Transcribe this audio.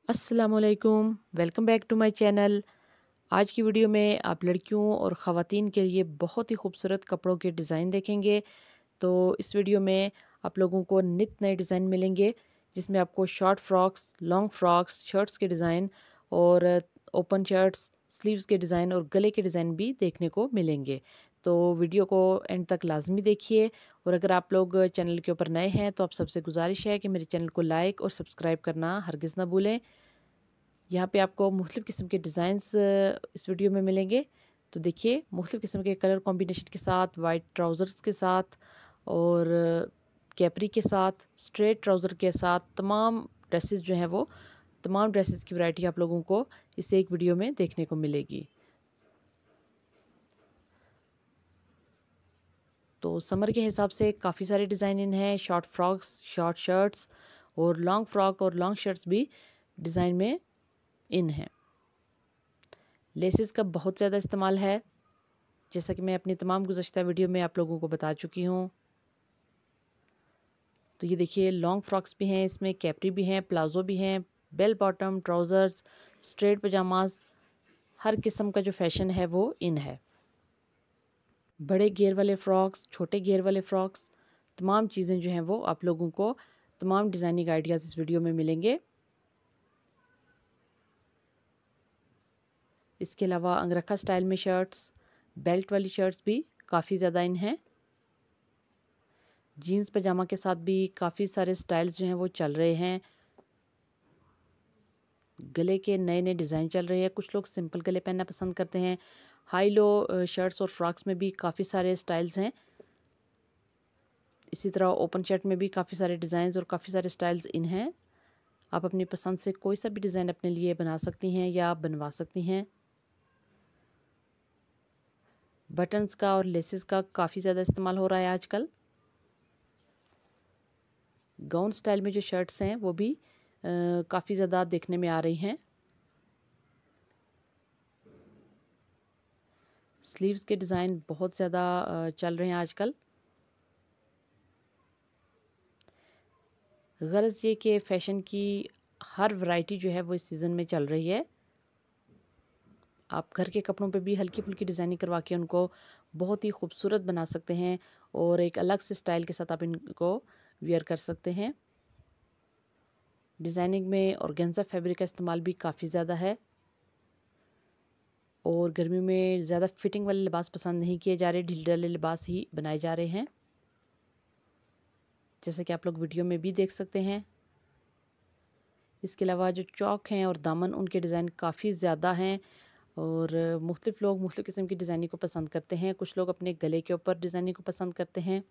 अस्सलामुअलैकुम, welcome back to my channel. आज की वीडियो में आप लड़कियों और ख़वातीन के लिए बहुत ही खूबसूरत कपड़ों के डिज़ाइन देखेंगे। तो इस वीडियो में आप लोगों को नित नए डिज़ाइन मिलेंगे, जिसमें आपको short frocks, long frocks, shirts के डिज़ाइन और ओपन शर्ट्स, स्लीव्स के डिज़ाइन और गले के डिज़ाइन भी देखने को मिलेंगे। तो वीडियो को एंड तक लाजमी देखिए। और अगर आप लोग चैनल के ऊपर नए हैं तो आप सबसे गुजारिश है कि मेरे चैनल को लाइक और सब्सक्राइब करना हरगिज़ ना भूलें। यहाँ पे आपको मुख्तलिफ़ किस्म के डिज़ाइंस इस वीडियो में मिलेंगे। तो देखिए, मुख्तलिफ़ किस्म के कलर कॉम्बिनेशन के साथ, वाइट ट्राउज़र्स के साथ और कैपरी के साथ, स्ट्रेट ट्राउज़र के साथ तमाम ड्रेसेस जो हैं वो तमाम ड्रेसेस की वैरायटी आप लोगों को इस एक वीडियो में देखने को मिलेगी। तो समर के हिसाब से काफ़ी सारे डिज़ाइन इन हैं, शॉर्ट फ्रॉक्स, शॉर्ट शर्ट्स और लॉन्ग फ्रॉक और लॉन्ग शर्ट्स भी डिज़ाइन में इन हैं। लेसेस का बहुत ज़्यादा इस्तेमाल है, जैसा कि मैं अपनी तमाम गुज़श्ता वीडियो में आप लोगों को बता चुकी हूँ। तो ये देखिए, लॉन्ग फ्रॉक्स भी हैं, इसमें कैपरी भी हैं, प्लाज़ो भी हैं, बेल बॉटम, ट्राउज़र्स, स्ट्रेट पजामाज़, हर किस्म का जो फ़ैशन है वो इन है। बड़े घेर वाले फ्रॉक्स, छोटे घेर वाले फ्रॉक्स, तमाम चीज़ें जो हैं वो आप लोगों को तमाम डिज़ाइनिंग आइडियाज़ इस वीडियो में मिलेंगे। इसके अलावा अंगरखा स्टाइल में शर्ट्स, बेल्ट वाली शर्ट्स भी काफ़ी ज़्यादा इन हैं। जीन्स पजामा के साथ भी काफ़ी सारे स्टाइल्स जो हैं वो चल रहे हैं। गले के नए-नए डिज़ाइन चल रहे हैं। कुछ लोग सिंपल गले पहनना पसंद करते हैं। हाई लो शर्ट्स और फ्रॉक्स में भी काफ़ी सारे स्टाइल्स हैं। इसी तरह ओपन शर्ट में भी काफ़ी सारे डिज़ाइंस और काफ़ी सारे स्टाइल्स इन हैं। आप अपनी पसंद से कोई सा भी डिज़ाइन अपने लिए बना सकती हैं या बनवा सकती हैं। बटन्स का और लेसेस का काफ़ी ज़्यादा इस्तेमाल हो रहा है आजकल। गाउन स्टाइल में जो शर्ट्स हैं वो भी काफ़ी ज़्यादा देखने में आ रही हैं। स्लीव्स के डिज़ाइन बहुत ज़्यादा चल रहे हैं आजकल। गर्ज़ ये कि फ़ैशन की हर वैरायटी जो है वो इस सीज़न में चल रही है। आप घर के कपड़ों पे भी हल्की-फुल्की डिज़ाइनिंग करवा के उनको बहुत ही खूबसूरत बना सकते हैं और एक अलग से स्टाइल के साथ आप इनको वियर कर सकते हैं। डिज़ाइनिंग में ऑर्गेन्जा फैब्रिक का इस्तेमाल भी काफ़ी ज़्यादा है और गर्मी में ज़्यादा फिटिंग वाले लिबास पसंद नहीं किए जा रहे, ढीले-ढाले लिबास ही बनाए जा रहे हैं, जैसे कि आप लोग वीडियो में भी देख सकते हैं। इसके अलावा जो चौक हैं और दामन, उनके डिज़ाइन काफ़ी ज़्यादा हैं और मुख्तलिफ़ लोग मुख्तलिफ़ किस्म की डिज़ाइनिंग को पसंद करते हैं। कुछ लोग अपने गले के ऊपर डिज़ाइनिंग को पसंद करते हैं।